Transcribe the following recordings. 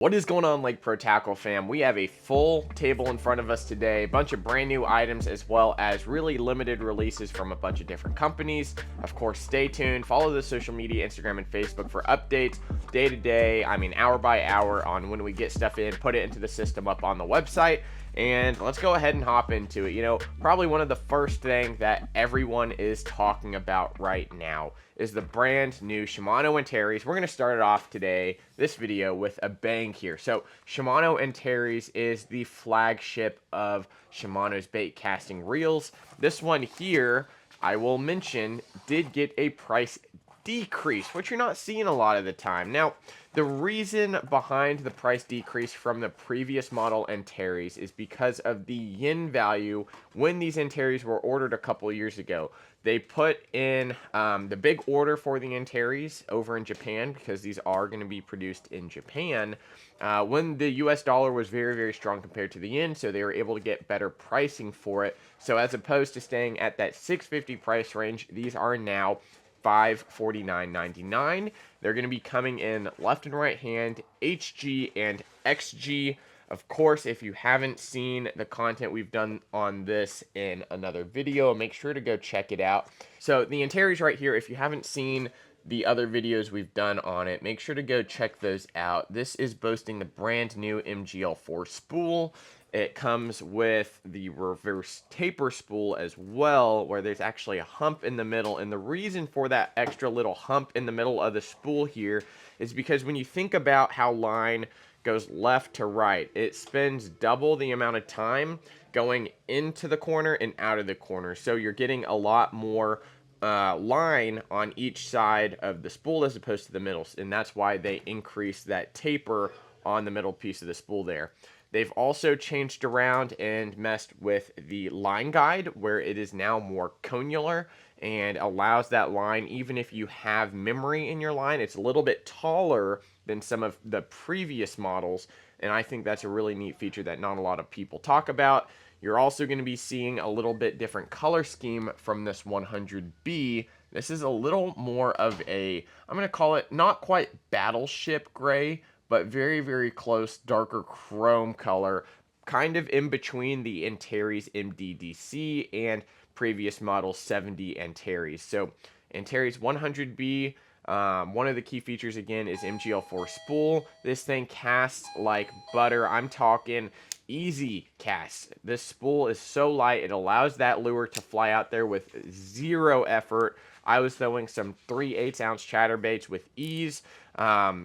What is going on, Lake Pro Tackle fam? We have a full table in front of us today, a bunch of brand new items as well as really limited releases from a bunch of different companies. Of course, stay tuned, follow the social media, Instagram and Facebook for updates day to day, hour by hour on when we get stuff in, put it into the system up on the website. And let's go ahead and hop into it. Probably one of the first things that everyone is talking about right now is the brand new Shimano Antares. We're going to start it off today, this video, with a bang here. So Shimano Antares is the flagship of Shimano's bait casting reels. This one here, I will mention, did get a price decrease, which you're not seeing a lot of the time. Now, the reason behind the price decrease from the previous model Antares is because of the yen value when these Antares were ordered a couple years ago. They put in the big order for the Antares over in Japan because these are going to be produced in Japan when the US dollar was very, very strong compared to the yen, so they were able to get better pricing for it. So as opposed to staying at that $650 price range, these are now $549.99. They're going to be coming in left and right hand, HG and XG. Of course, if you haven't seen the content we've done on this in another video, make sure to go check it out. So the Antares right here, if you haven't seen the other videos we've done on it, make sure to go check those out. This is boasting the brand new MGL4 spool. It comes with the reverse taper spool as well, where there's actually a hump in the middle. And the reason for that extra little hump in the middle of the spool here is because when you think about how line goes left to right, it spends double the amount of time going into the corner and out of the corner. So you're getting a lot more line on each side of the spool as opposed to the middle. And that's why they increase that taper on the middle piece of the spool there. They've also changed around and messed with the line guide, where it is now more conular and allows that line, even if you have memory in your line, it's a little bit taller than some of the previous models. And I think that's a really neat feature that not a lot of people talk about. You're also going to be seeing a little bit different color scheme from this 100B. This is a little more of a, I'm going to call it not quite battleship gray, but very, very close, darker chrome color, kind of in between the Antares MDDC and previous model 70 Antares. So Antares 100B, one of the key features again is MGL4 spool. This thing casts like butter. I'm talking easy cast. This spool is so light, it allows that lure to fly out there with zero effort. I was throwing some 3/8 ounce chatterbaits with ease,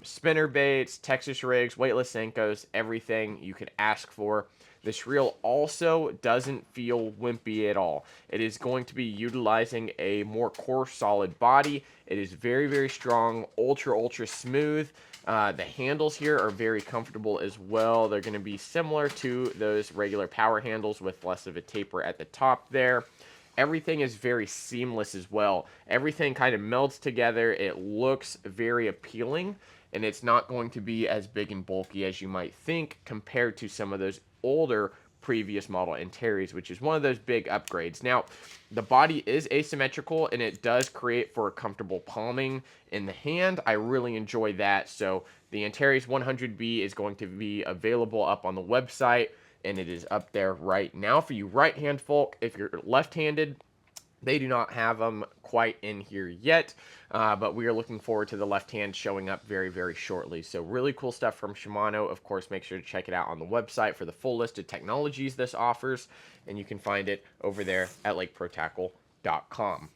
spinner baits, Texas rigs, weightless Senkos, everything you could ask for. This reel also doesn't feel wimpy at all. It is going to be utilizing a more coarse, solid body. It is very, very strong, ultra smooth. The handles here are very comfortable as well. They're going to be similar to those regular power handles with less of a taper at the top there. Everything is very seamless as well. Everything kind of melts together. It looks very appealing, and it's not going to be as big and bulky as you might think compared to some of those older previous model Antares, which is one of those big upgrades. Now, the body is asymmetrical, and it does create for a comfortable palming in the hand. I really enjoy that. So the Antares 100B is going to be available up on the website, and it is up there right now for you right-hand folk. If you're left-handed, they do not have them quite in here yet, but we are looking forward to the left hand showing up very, very shortly. So really cool stuff from Shimano. Of course, make sure to check it out on the website for the full list of technologies this offers, and you can find it over there at lakeprotackle.com.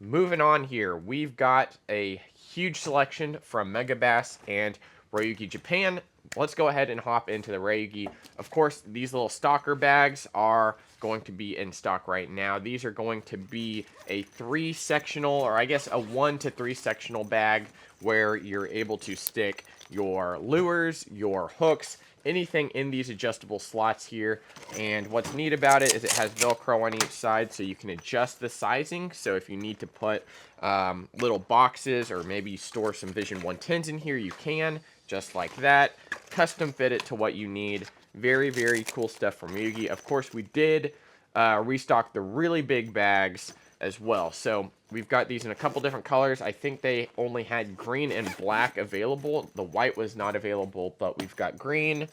Moving on here, we've got a huge selection from Megabass and Ryugi Japan. Let's go ahead and hop into the Ryugi. Of course, these little stalker bags are going to be in stock right now. These are going to be a 3-sectional, or I guess a 1 to 3 sectional bag, where you're able to stick your lures, your hooks, anything in these adjustable slots here. And what's neat about it is it has Velcro on each side, so you can adjust the sizing. So if you need to put little boxes, or maybe you store some Vision 110s in here, you can, just like that. Custom fit it to what you need. Very, very cool stuff from Ryugi. Of course, we did restock the really big bags as well. So we've got these in a couple different colors. I think they only had green and black available. The white was not available, but we've got green,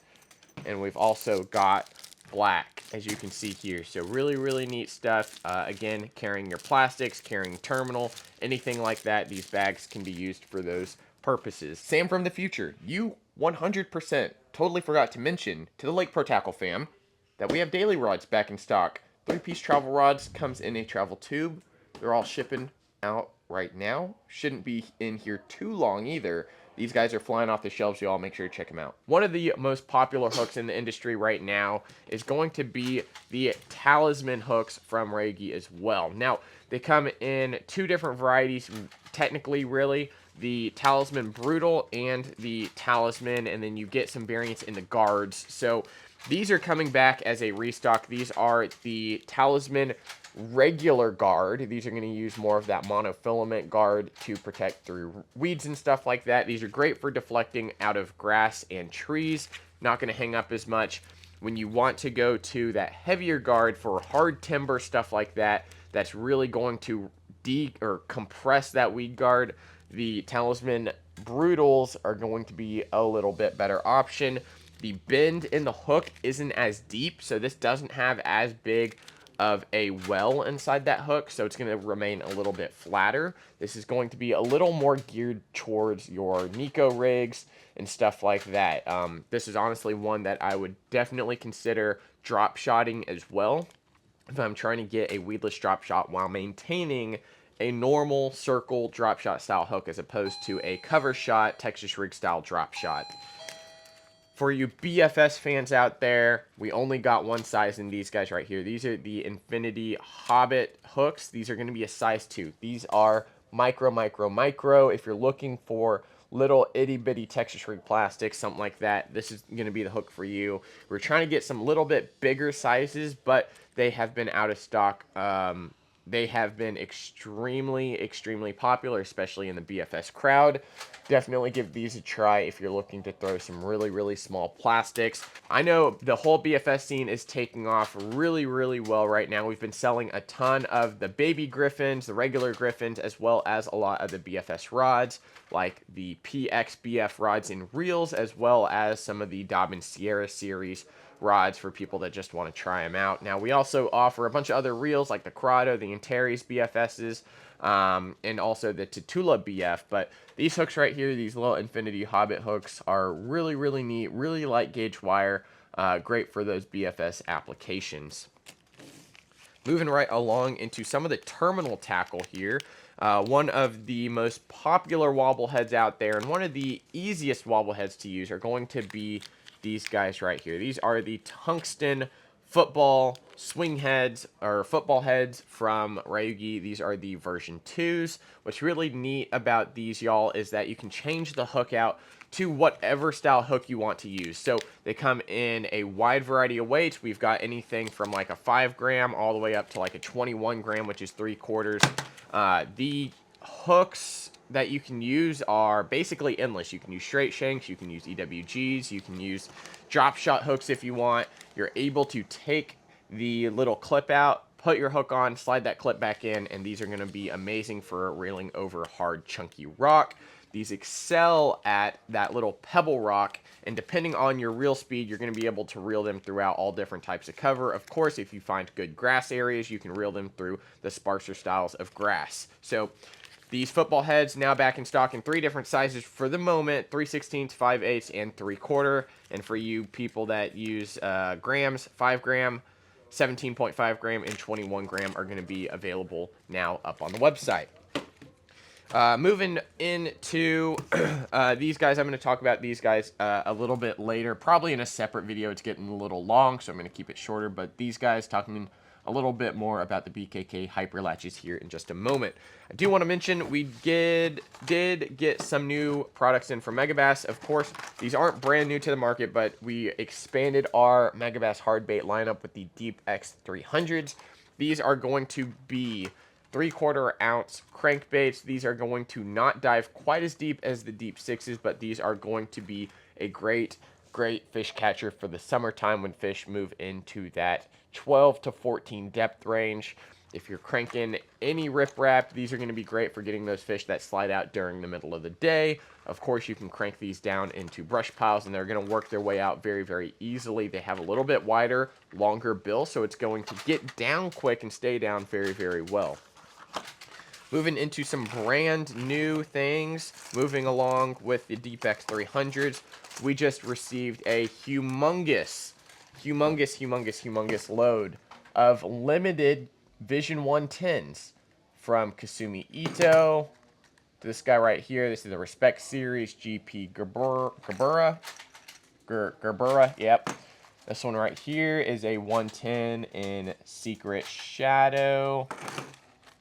and we've also got black, as you can see here. So really, really neat stuff. Again, carrying your plastics, carrying terminal, anything like that. These bags can be used for those purposes. Sam from the future, you 100% totally forgot to mention to the Lake Pro Tackle fam that we have daily rods back in stock. 3-piece travel rods, comes in a travel tube. They're all shipping out right now. Shouldn't be in here too long either. These guys are flying off the shelves. You all make sure to check them out. One of the most popular hooks in the industry right now is going to be the Talisman hooks from Ryugi as well. Now, they come in 2 different varieties, technically, really. The Talisman Brutal and the Talisman, and then you get some variants in the guards. So these are coming back as a restock. These are the Talisman regular guard. These are going to use more of that monofilament guard to protect through weeds and stuff like that. These are great for deflecting out of grass and trees. Not going to hang up as much. When you want to go to that heavier guard for hard timber, stuff like that, that's really going to compress that weed guard, the Talisman Brutals are going to be a little bit better option. The bend in the hook isn't as deep, so this doesn't have as big of a well inside that hook, so it's going to remain a little bit flatter. This is going to be a little more geared towards your Nico rigs and stuff like that. This is honestly one that I would definitely consider drop shotting as well if I'm trying to get a weedless drop shot while maintaining a normal circle drop shot style hook as opposed to a cover shot Texas rig style drop shot. For you BFS fans out there, we only got one size in these guys right here. These are the Infinity Hobbit hooks. These are going to be a size 2. These are micro, micro, micro. If you're looking for little itty bitty Texas rig plastics, something like that, this is going to be the hook for you. We're trying to get some little bit bigger sizes, but they have been out of stock. They have been extremely, extremely popular, especially in the BFS crowd. Definitely give these a try if you're looking to throw some really, really small plastics. I know the whole BFS scene is taking off really, really well right now. We've been selling a ton of the baby Griffins, the regular Griffins, as well as a lot of the BFS rods, like the PXBF rods and reels, as well as some of the Dobbin Sierra series rods for people that just want to try them out. Now, we also offer a bunch of other reels like the Corrado, the Antares BFSs, and also the Tatula BF. But these hooks right here, these little Infinity Hobbit hooks, are really, really neat, really light gauge wire, great for those BFS applications. Moving right along into some of the terminal tackle here. One of the most popular wobble heads out there, and one of the easiest wobble heads to use, are going to be these guys right here. These are the tungsten football swing heads, or football heads from Ryugi. These are the version 2s. What's really neat about these, y'all, is that you can change the hook out to whatever style hook you want to use. So they come in a wide variety of weights. We've got anything from like a 5 gram all the way up to like a 21 gram, which is 3/4. The hooks that you can use are basically endless. You can use straight shanks, you can use EWGs, you can use drop shot hooks if you want. You're able to take the little clip out, put your hook on, slide that clip back in, and these are going to be amazing for reeling over hard, chunky rock. These excel at that little pebble rock, and depending on your reel speed, you're going to be able to reel them throughout all different types of cover. Of course, if you find good grass areas, you can reel them through the sparser styles of grass. So these football heads now back in stock in 3 different sizes for the moment: 3/16, 5/8, and 3/4. And for you people that use grams, 5 gram, 17.5 gram, and 21 gram are going to be available now up on the website. Moving into these guys, I'm going to talk about these guys a little bit later, probably in a separate video. It's getting a little long, so I'm going to keep it shorter. But these guys, talking a little bit more about the BKK hyper latches here in just a moment. I do want to mention we did get some new products in from Megabass. Of course, these aren't brand new to the market, but we expanded our Megabass hard bait lineup with the Deep X 300s. These are going to be 3/4 ounce crankbaits. These are going to not dive quite as deep as the Deep 6s, but these are going to be a great fish catcher for the summertime when fish move into that 12 to 14 depth range. If you're cranking any riprap, these are going to be great for getting those fish that slide out during the middle of the day. Of course, you can crank these down into brush piles, and they're going to work their way out very, very easily. They have a little bit wider, longer bill, so it's going to get down quick and stay down very, very well. Moving into some brand new things, moving along with the Deepex 300s, we just received a humongous load of limited Vision 110s from Kasumi Ito. This guy right here, this is the Respect Series GP Gerbera, yep. This one right here is a 110 in Secret Shadow.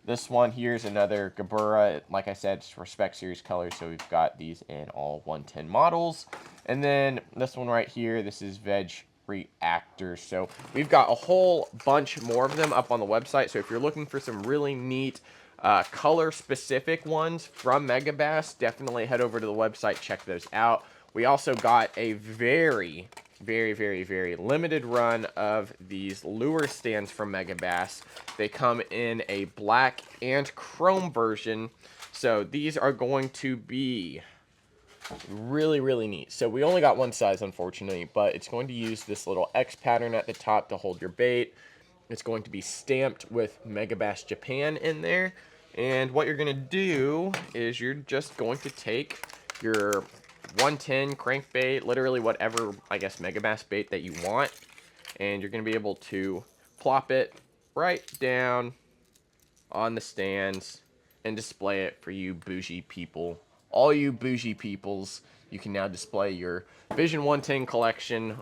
This one here is another Gerbera. Like I said, it's Respect Series colors, so we've got these in all 110 models. And then this one right here, this is Veg Reactor. So we've got a whole bunch more of them up on the website. So if you're looking for some really neat color-specific ones from Megabass, definitely head over to the website, check those out. We also got a very limited run of these lure stands from Megabass. They come in a black and chrome version, so these are going to be really neat. So we only got one size, unfortunately, but it's going to use this little X pattern at the top to hold your bait. It's going to be stamped with Megabass Japan in there, and what you're going to do is you're just going to take your 110 crankbait, literally whatever, I guess, Megabass bait that you want, and you're going to be able to plop it right down on the stands and display it for you bougie people. All you bougie peoples, you can now display your Vision 110 collection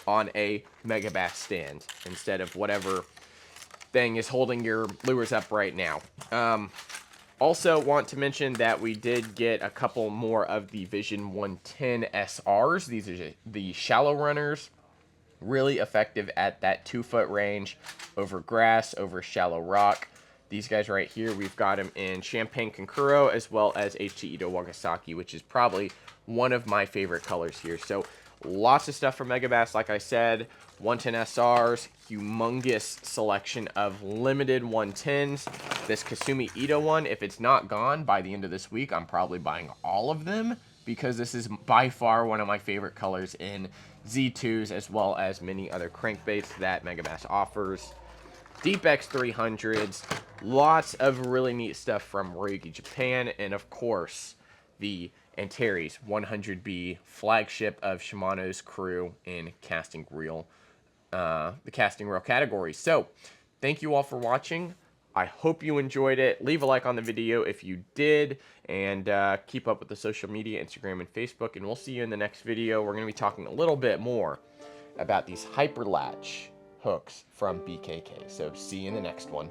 on a Megabass stand instead of whatever thing is holding your lures up right now. Also want to mention that we did get a couple more of the Vision 110 SRs. These are the shallow runners. Really effective at that 2-foot range over grass, over shallow rock. These guys right here, we've got them in Champagne Kankuro as well as HT Ito Wagasaki, which is probably one of my favorite colors here. So lots of stuff from Megabass, like I said. 110 SRs, humongous selection of limited 110s. This Kasumi Ito one, if it's not gone by the end of this week, I'm probably buying all of them because this is by far one of my favorite colors in Z2s as well as many other crankbaits that Megabass offers. Deepex 300s, lots of really neat stuff from Ryugi Japan, and of course, the Antares 100B flagship of Shimano's crew in casting reel, the casting reel category. So, thank you all for watching. I hope you enjoyed it. Leave a like on the video if you did, and keep up with the social media, Instagram and Facebook, and we'll see you in the next video. We're going to be talking a little bit more about these hyper latch hooks from BKK. So see you in the next one.